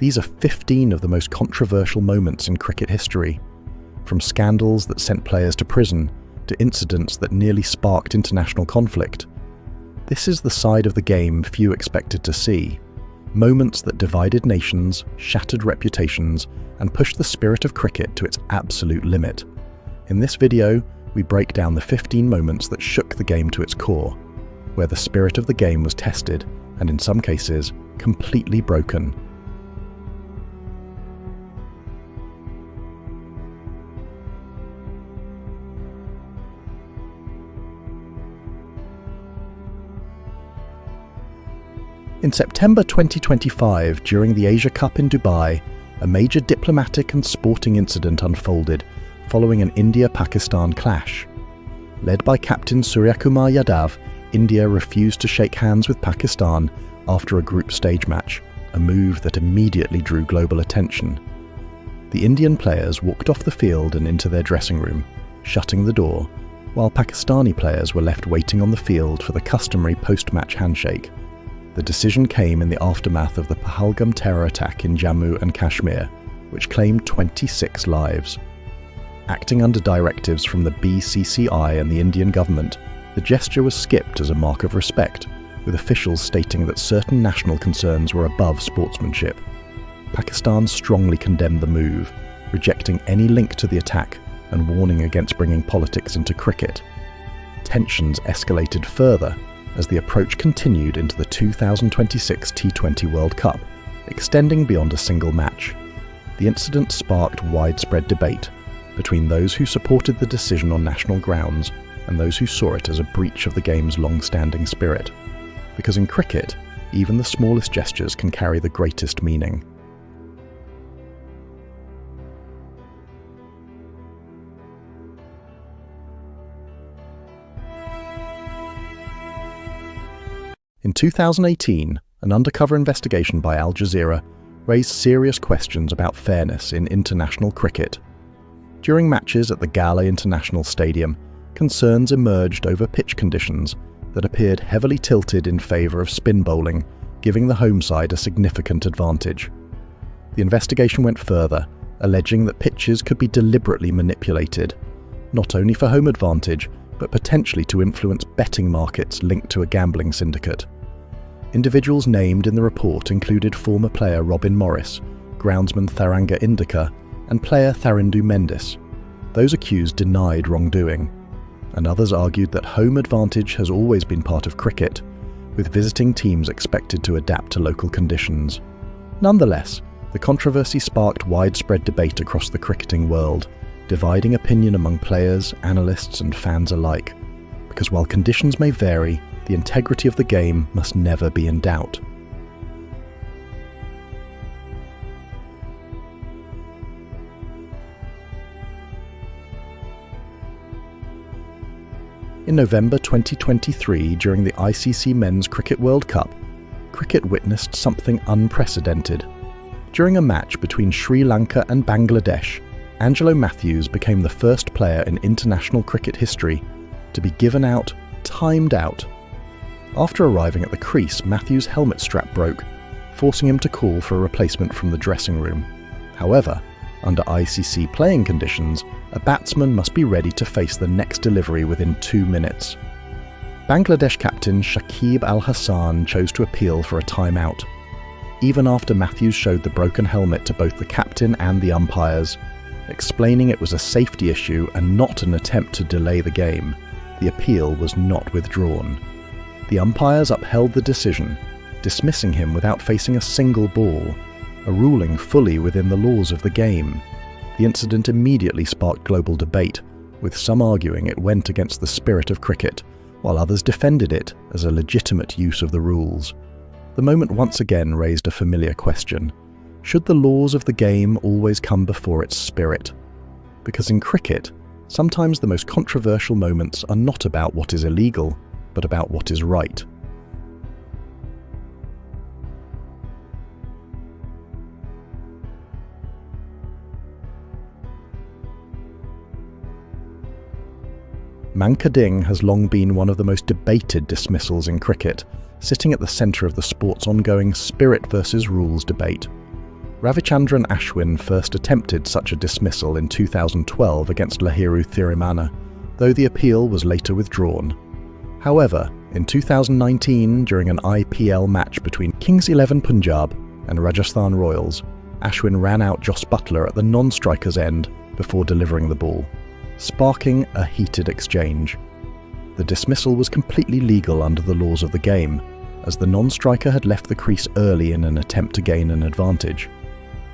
These are 15 of the most controversial moments in cricket history, from scandals that sent players to prison to incidents that nearly sparked international conflict. This is the side of the game few expected to see. Moments that divided nations, shattered reputations, and pushed the spirit of cricket to its absolute limit. In this video, we break down the 15 moments that shook the game to its core, where the spirit of the game was tested and, in some cases, completely broken. In September 2025, during the Asia Cup in Dubai, a major diplomatic and sporting incident unfolded following an India-Pakistan clash. Led by captain Suryakumar Yadav, India refused to shake hands with Pakistan after a group stage match, a move that immediately drew global attention. The Indian players walked off the field and into their dressing room, shutting the door, while Pakistani players were left waiting on the field for the customary post-match handshake. The decision came in the aftermath of the Pahalgam terror attack in Jammu and Kashmir, which claimed 26 lives. Acting under directives from the BCCI and the Indian government, the gesture was skipped as a mark of respect, with officials stating that certain national concerns were above sportsmanship. Pakistan strongly condemned the move, rejecting any link to the attack and warning against bringing politics into cricket. Tensions escalated further as the approach continued into the 2026 T20 World Cup, extending beyond a single match. The incident sparked widespread debate between those who supported the decision on national grounds and those who saw it as a breach of the game's long-standing spirit. Because in cricket, even the smallest gestures can carry the greatest meaning. In 2018, an undercover investigation by Al Jazeera raised serious questions about fairness in international cricket. During matches at the Galle International Stadium, concerns emerged over pitch conditions that appeared heavily tilted in favour of spin bowling, giving the home side a significant advantage. The investigation went further, alleging that pitches could be deliberately manipulated, not only for home advantage, but potentially to influence betting markets linked to a gambling syndicate. Individuals named in the report included former player Robin Morris, groundsman Tharanga Indika, and player Tharindu Mendis. Those accused denied wrongdoing, and others argued that home advantage has always been part of cricket, with visiting teams expected to adapt to local conditions. Nonetheless, the controversy sparked widespread debate across the cricketing world, dividing opinion among players, analysts, and fans alike. Because while conditions may vary, the integrity of the game must never be in doubt. In November 2023, during the ICC Men's Cricket World Cup, cricket witnessed something unprecedented. During a match between Sri Lanka and Bangladesh, Angelo Mathews became the first player in international cricket history to be given out, timed out. After arriving at the crease, Mathews' helmet strap broke, forcing him to call for a replacement from the dressing room. However, under ICC playing conditions, a batsman must be ready to face the next delivery within 2 minutes. Bangladesh captain Shakib Al Hassan chose to appeal for a timeout. Even after Mathews showed the broken helmet to both the captain and the umpires, explaining it was a safety issue and not an attempt to delay the game, the appeal was not withdrawn. The umpires upheld the decision, dismissing him without facing a single ball, a ruling fully within the laws of the game. The incident immediately sparked global debate, with some arguing it went against the spirit of cricket, while others defended it as a legitimate use of the rules. The moment once again raised a familiar question. Should the laws of the game always come before its spirit? Because in cricket, sometimes the most controversial moments are not about what is illegal, but about what is right. Mankading has long been one of the most debated dismissals in cricket, sitting at the centre of the sport's ongoing spirit versus rules debate. Ravichandran Ashwin first attempted such a dismissal in 2012 against Lahiru Thirimana, though the appeal was later withdrawn. However, in 2019, during an IPL match between Kings XI Punjab and Rajasthan Royals, Ashwin ran out Jos Buttler at the non-striker's end before delivering the ball, sparking a heated exchange. The dismissal was completely legal under the laws of the game, as the non-striker had left the crease early in an attempt to gain an advantage.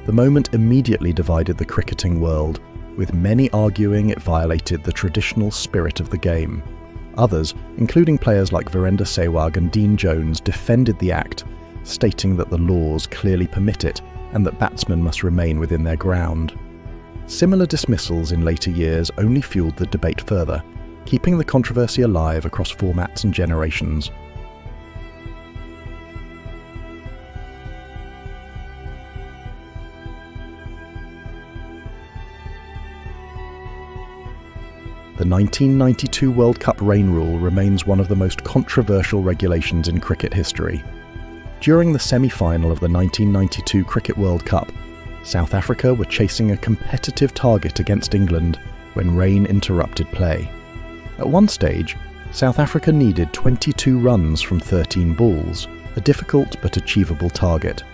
The moment immediately divided the cricketing world, with many arguing it violated the traditional spirit of the game. Others, including players like Virender Sehwag and Dean Jones, defended the act, stating that the laws clearly permit it and that batsmen must remain within their ground. Similar dismissals in later years only fueled the debate further, keeping the controversy alive across formats and generations. The 1992 World Cup rain rule remains one of the most controversial regulations in cricket history. During the semi-final of the 1992 Cricket World Cup, South Africa were chasing a competitive target against England when rain interrupted play. At one stage, South Africa needed 22 runs from 13 balls, a difficult but achievable target.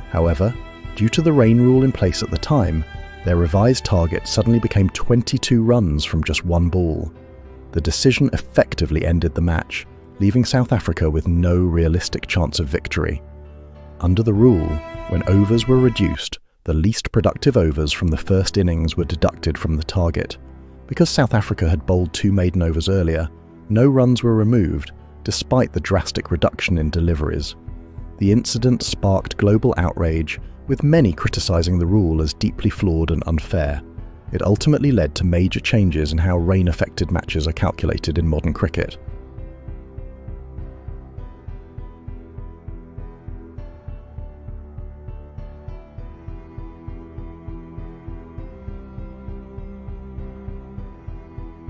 However, due to the rain rule in place at the time, their revised target suddenly became 22 runs from just one ball. The decision effectively ended the match, leaving South Africa with no realistic chance of victory. Under the rule, when overs were reduced, the least productive overs from the first innings were deducted from the target. Because South Africa had bowled 2 maiden overs earlier, no runs were removed, despite the drastic reduction in deliveries. The incident sparked global outrage, with many criticising the rule as deeply flawed and unfair. It ultimately led to major changes in how rain-affected matches are calculated in modern cricket.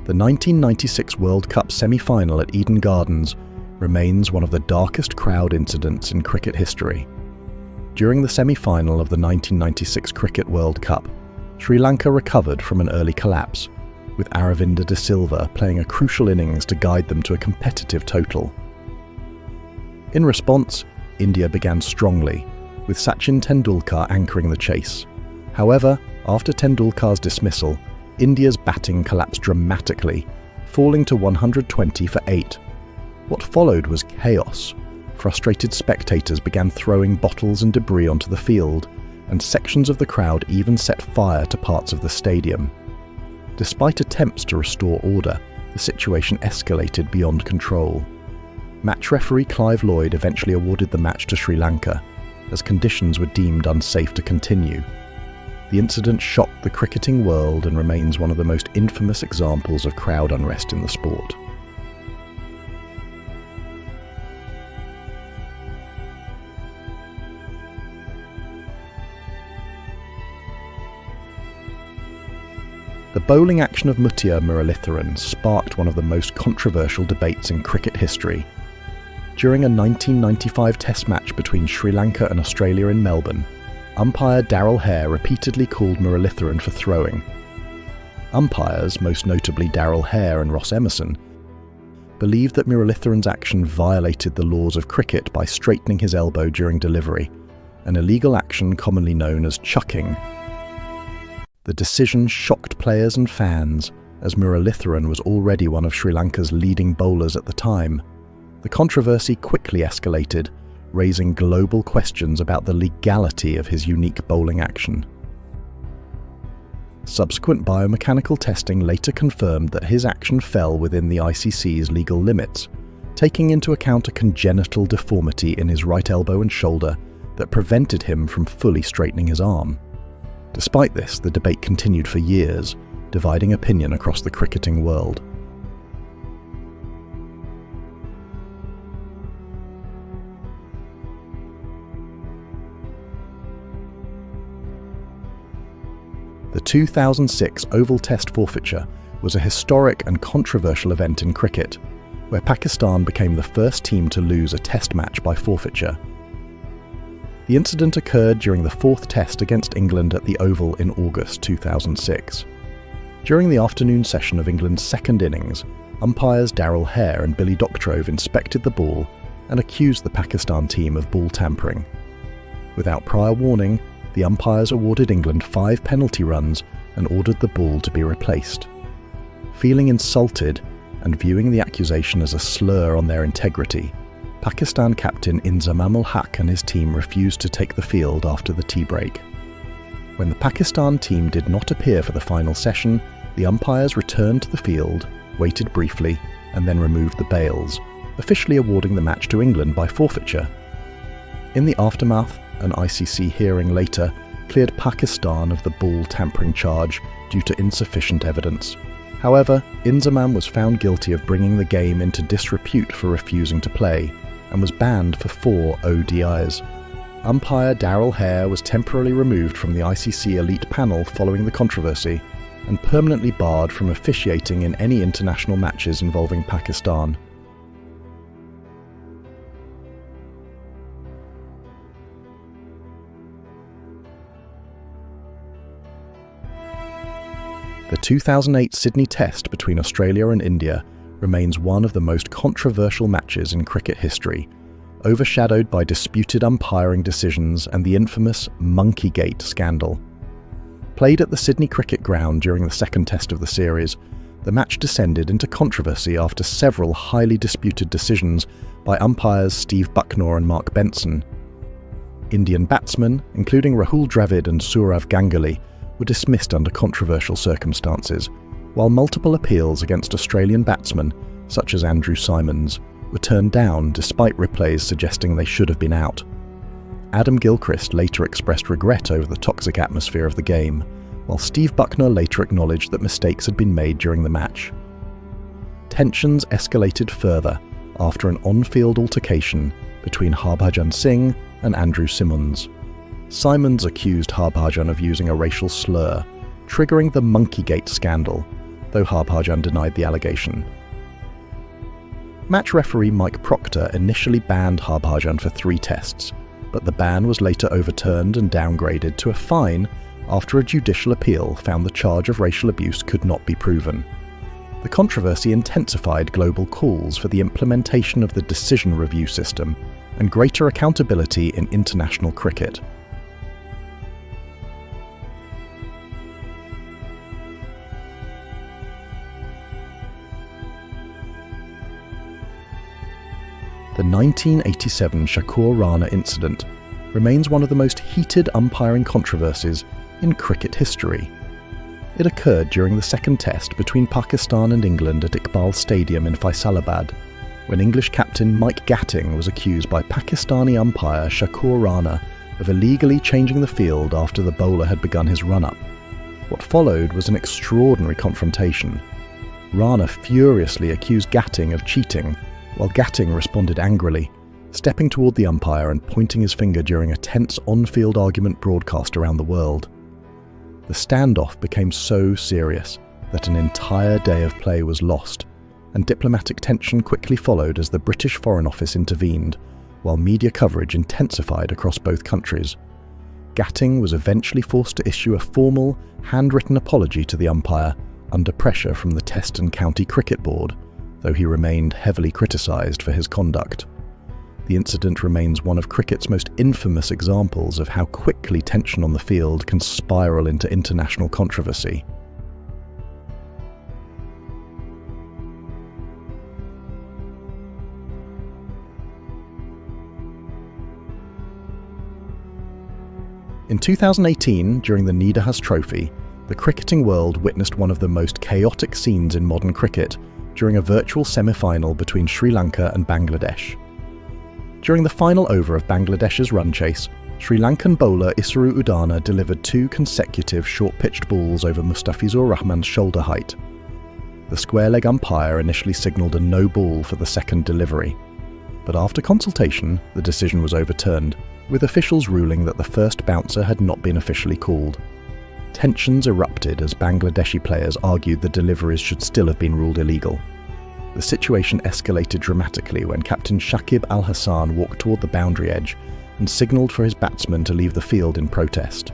The 1996 World Cup semi-final at Eden Gardens remains one of the darkest crowd incidents in cricket history. During the semi-final of the 1996 Cricket World Cup, Sri Lanka recovered from an early collapse, with Aravinda de Silva playing a crucial innings to guide them to a competitive total. In response, India began strongly, with Sachin Tendulkar anchoring the chase. However, after Tendulkar's dismissal, India's batting collapsed dramatically, falling to 120 for 8. What followed was chaos. Frustrated spectators began throwing bottles and debris onto the field, and sections of the crowd even set fire to parts of the stadium. Despite attempts to restore order, the situation escalated beyond control. Match referee Clive Lloyd eventually awarded the match to Sri Lanka, as conditions were deemed unsafe to continue. The incident shocked the cricketing world and remains one of the most infamous examples of crowd unrest in the sport. The bowling action of Muralitharan sparked one of the most controversial debates in cricket history. During a 1995 Test match between Sri Lanka and Australia in Melbourne, umpire Darrell Hare repeatedly called Muralitharan for throwing. Umpires, most notably Darrell Hare and Ross Emerson, believed that Muralitharan's action violated the laws of cricket by straightening his elbow during delivery, an illegal action commonly known as chucking. The decision shocked players and fans, as Muralitharan was already one of Sri Lanka's leading bowlers at the time. The controversy quickly escalated, raising global questions about the legality of his unique bowling action. Subsequent biomechanical testing later confirmed that his action fell within the ICC's legal limits, taking into account a congenital deformity in his right elbow and shoulder that prevented him from fully straightening his arm. Despite this, the debate continued for years, dividing opinion across the cricketing world. The 2006 Oval Test forfeiture was a historic and controversial event in cricket, where Pakistan became the first team to lose a Test match by forfeiture. The incident occurred during the fourth test against England at the Oval in August 2006. During the afternoon session of England's second innings, umpires Darrell Hare and Billy Doctorow inspected the ball and accused the Pakistan team of ball tampering. Without prior warning, the umpires awarded England 5 penalty runs and ordered the ball to be replaced. Feeling insulted and viewing the accusation as a slur on their integrity, Pakistan captain Inzamam ul-Haq and his team refused to take the field after the tea break. When the Pakistan team did not appear for the final session, the umpires returned to the field, waited briefly, and then removed the bails, officially awarding the match to England by forfeiture. In the aftermath, an ICC hearing later cleared Pakistan of the ball tampering charge due to insufficient evidence. However, Inzamam was found guilty of bringing the game into disrepute for refusing to play, and was banned for 4 ODIs. Umpire Darrell Hare was temporarily removed from the ICC elite panel following the controversy, and permanently barred from officiating in any international matches involving Pakistan. The 2008 Sydney Test between Australia and India remains one of the most controversial matches in cricket history, overshadowed by disputed umpiring decisions and the infamous Monkey-Gate scandal. Played at the Sydney Cricket Ground during the second test of the series, the match descended into controversy after several highly disputed decisions by umpires Steve Bucknor and Mark Benson. Indian batsmen, including Rahul Dravid and Sourav Ganguly, were dismissed under controversial circumstances, while multiple appeals against Australian batsmen, such as Andrew Symonds, were turned down despite replays suggesting they should have been out. Adam Gilchrist later expressed regret over the toxic atmosphere of the game, while Steve Bucknor later acknowledged that mistakes had been made during the match. Tensions escalated further after an on-field altercation between Harbhajan Singh and Andrew Symonds. Symonds accused Harbhajan of using a racial slur, triggering the Monkey-Gate scandal, though Harbhajan denied the allegation. Match referee Mike Proctor initially banned Harbhajan for 3 tests, but the ban was later overturned and downgraded to a fine after a judicial appeal found the charge of racial abuse could not be proven. The controversy intensified global calls for the implementation of the decision review system and greater accountability in international cricket. The 1987 Shakoor Rana incident remains one of the most heated umpiring controversies in cricket history. It occurred during the second test between Pakistan and England at Iqbal Stadium in Faisalabad, when English captain Mike Gatting was accused by Pakistani umpire Shakoor Rana of illegally changing the field after the bowler had begun his run-up. What followed was an extraordinary confrontation. Rana furiously accused Gatting of cheating, while Gatting responded angrily, stepping toward the umpire and pointing his finger during a tense on-field argument broadcast around the world. The standoff became so serious that an entire day of play was lost, and diplomatic tension quickly followed as the British Foreign Office intervened, while media coverage intensified across both countries. Gatting was eventually forced to issue a formal, handwritten apology to the umpire under pressure from the Test and County Cricket Board, though he remained heavily criticised for his conduct. The incident remains one of cricket's most infamous examples of how quickly tension on the field can spiral into international controversy. In 2018, during the Nidahas Trophy, the cricketing world witnessed one of the most chaotic scenes in modern cricket during a virtual semi-final between Sri Lanka and Bangladesh. During the final over of Bangladesh's run chase, Sri Lankan bowler Isaru Udana delivered 2 consecutive short-pitched balls over Mustafizur Rahman's shoulder height. The square-leg umpire initially signalled a no ball for the second delivery, but after consultation, the decision was overturned, with officials ruling that the first bouncer had not been officially called. Tensions erupted as Bangladeshi players argued the deliveries should still have been ruled illegal. The situation escalated dramatically when captain Shakib Al Hassan walked toward the boundary edge and signalled for his batsmen to leave the field in protest,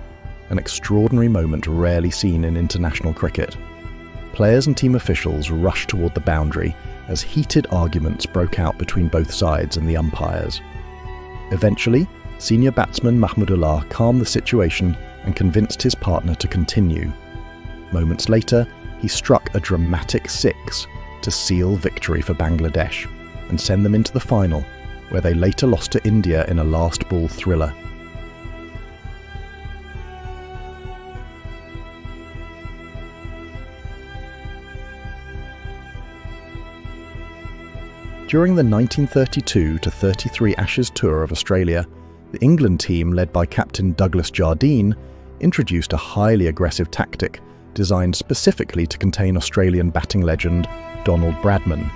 an extraordinary moment rarely seen in international cricket. Players and team officials rushed toward the boundary as heated arguments broke out between both sides and the umpires. Eventually, senior batsman Mahmudullah calmed the situation and convinced his partner to continue. Moments later, he struck a dramatic six to seal victory for Bangladesh and send them into the final, where they later lost to India in a last ball thriller. During the 1932-33 Ashes tour of Australia, the England team, led by captain Douglas Jardine, introduced a highly aggressive tactic designed specifically to contain Australian batting legend Donald Bradman.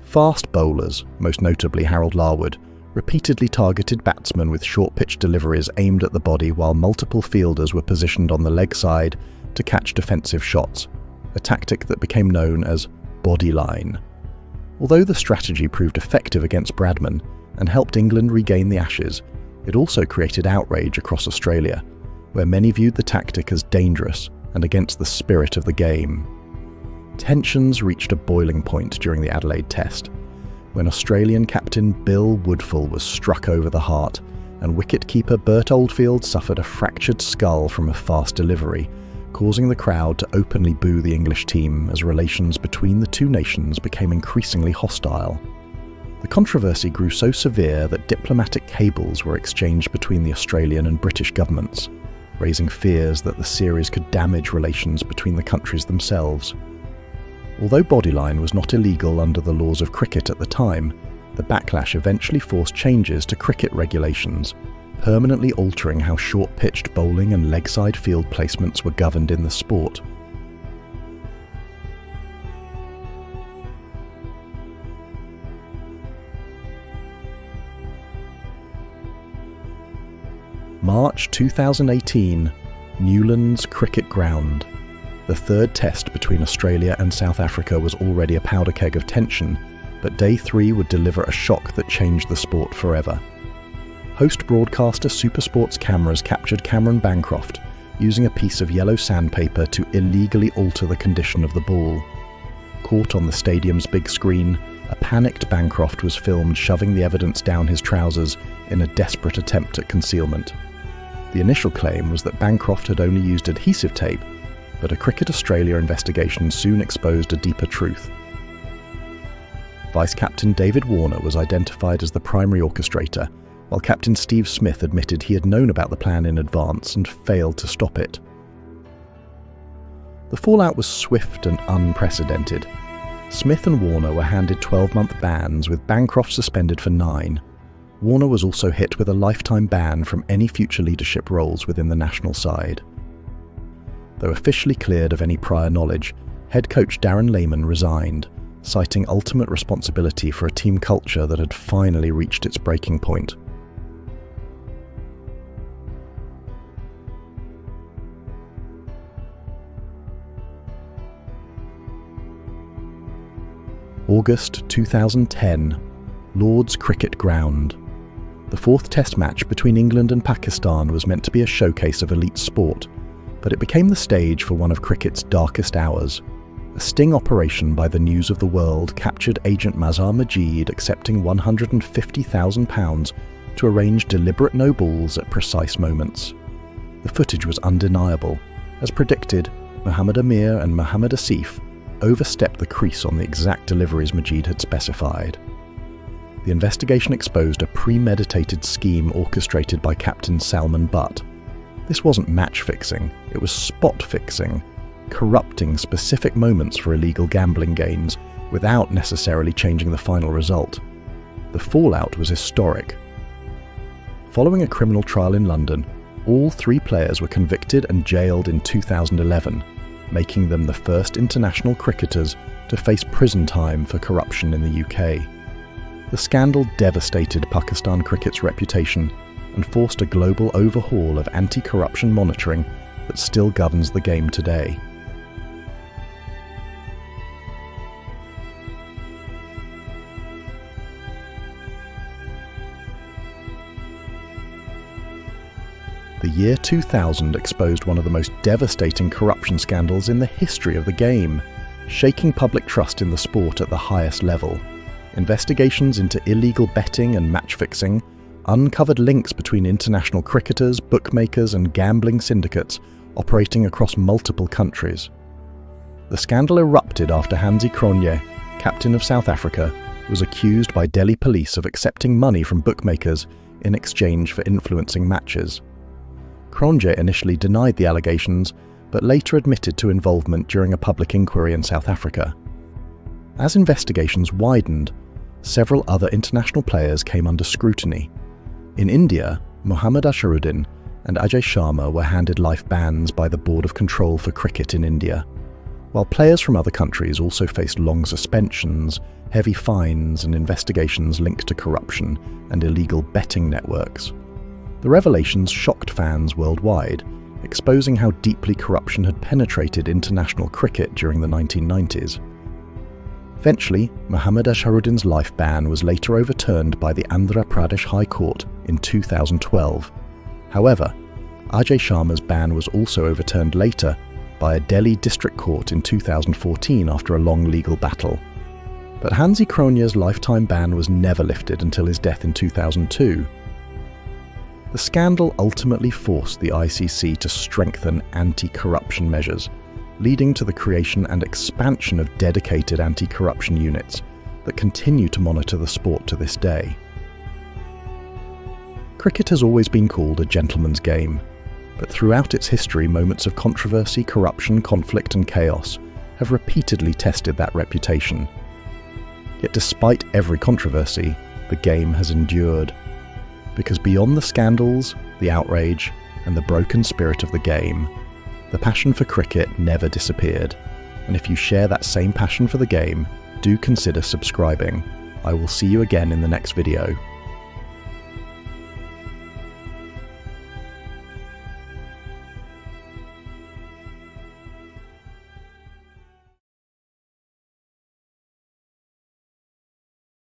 Fast bowlers, most notably Harold Larwood, repeatedly targeted batsmen with short-pitch deliveries aimed at the body, while multiple fielders were positioned on the leg side to catch defensive shots, a tactic that became known as Bodyline. Although the strategy proved effective against Bradman and helped England regain the Ashes, it also created outrage across Australia, where many viewed the tactic as dangerous and against the spirit of the game. Tensions reached a boiling point during the Adelaide Test, when Australian captain Bill Woodfull was struck over the heart and wicket-keeper Bert Oldfield suffered a fractured skull from a fast delivery, causing the crowd to openly boo the English team as relations between the two nations became increasingly hostile. The controversy grew so severe that diplomatic cables were exchanged between the Australian and British governments, raising fears that the series could damage relations between the countries themselves. Although Bodyline was not illegal under the laws of cricket at the time, the backlash eventually forced changes to cricket regulations, permanently altering how short-pitched bowling and leg-side field placements were governed in the sport. March 2018, Newlands Cricket Ground. The third test between Australia and South Africa was already a powder keg of tension, but Day 3 would deliver a shock that changed the sport forever. Host broadcaster Supersport's cameras captured Cameron Bancroft using a piece of yellow sandpaper to illegally alter the condition of the ball. Caught on the stadium's big screen, a panicked Bancroft was filmed shoving the evidence down his trousers in a desperate attempt at concealment. The initial claim was that Bancroft had only used adhesive tape, but a Cricket Australia investigation soon exposed a deeper truth. Vice-Captain David Warner was identified as the primary orchestrator, while Captain Steve Smith admitted he had known about the plan in advance and failed to stop it. The fallout was swift and unprecedented. Smith and Warner were handed 12-month bans, with Bancroft suspended for 9. Warner was also hit with a lifetime ban from any future leadership roles within the national side. Though officially cleared of any prior knowledge, head coach Darren Lehmann resigned, citing ultimate responsibility for a team culture that had finally reached its breaking point. August 2010, Lord's Cricket Ground. The fourth test match between England and Pakistan was meant to be a showcase of elite sport, but it became the stage for one of cricket's darkest hours. A sting operation by the News of the World captured agent Mazhar Majid accepting £150,000 to arrange deliberate no balls at precise moments. The footage was undeniable. As predicted, Mohammad Amir and Mohammad Asif overstepped the crease on the exact deliveries Majid had specified. The investigation exposed a premeditated scheme orchestrated by Captain Salman Butt. This wasn't match-fixing, it was spot-fixing, corrupting specific moments for illegal gambling gains without necessarily changing the final result. The fallout was historic. Following a criminal trial in London, all 3 players were convicted and jailed in 2011, making them the first international cricketers to face prison time for corruption in the UK. The scandal devastated Pakistan cricket's reputation and forced a global overhaul of anti-corruption monitoring that still governs the game today. The year 2000 exposed one of the most devastating corruption scandals in the history of the game, shaking public trust in the sport at the highest level. Investigations into illegal betting and match fixing uncovered links between international cricketers, bookmakers and gambling syndicates operating across multiple countries. The scandal erupted after Hansi Cronje, captain of South Africa, was accused by Delhi police of accepting money from bookmakers in exchange for influencing matches. Cronje initially denied the allegations, but later admitted to involvement during a public inquiry in South Africa. As investigations widened, several other international players came under scrutiny. In India, Mohammad Azharuddin and Ajay Sharma were handed life bans by the Board of Control for Cricket in India, while players from other countries also faced long suspensions, heavy fines and investigations linked to corruption and illegal betting networks. The revelations shocked fans worldwide, exposing how deeply corruption had penetrated international cricket during the 1990s. Eventually, Mohammad Azharuddin's life ban was later overturned by the Andhra Pradesh High Court in 2012. However, Ajay Sharma's ban was also overturned later by a Delhi District Court in 2014 after a long legal battle. But Hansi Cronje's lifetime ban was never lifted until his death in 2002. The scandal ultimately forced the ICC to strengthen anti-corruption measures, leading to the creation and expansion of dedicated anti-corruption units that continue to monitor the sport to this day. Cricket has always been called a gentleman's game, but throughout its history, moments of controversy, corruption, conflict and chaos have repeatedly tested that reputation. Yet despite every controversy, the game has endured. Because beyond the scandals, the outrage, and the broken spirit of the game, the passion for cricket never disappeared. And if you share that same passion for the game, do consider subscribing. I will see you again in the next video.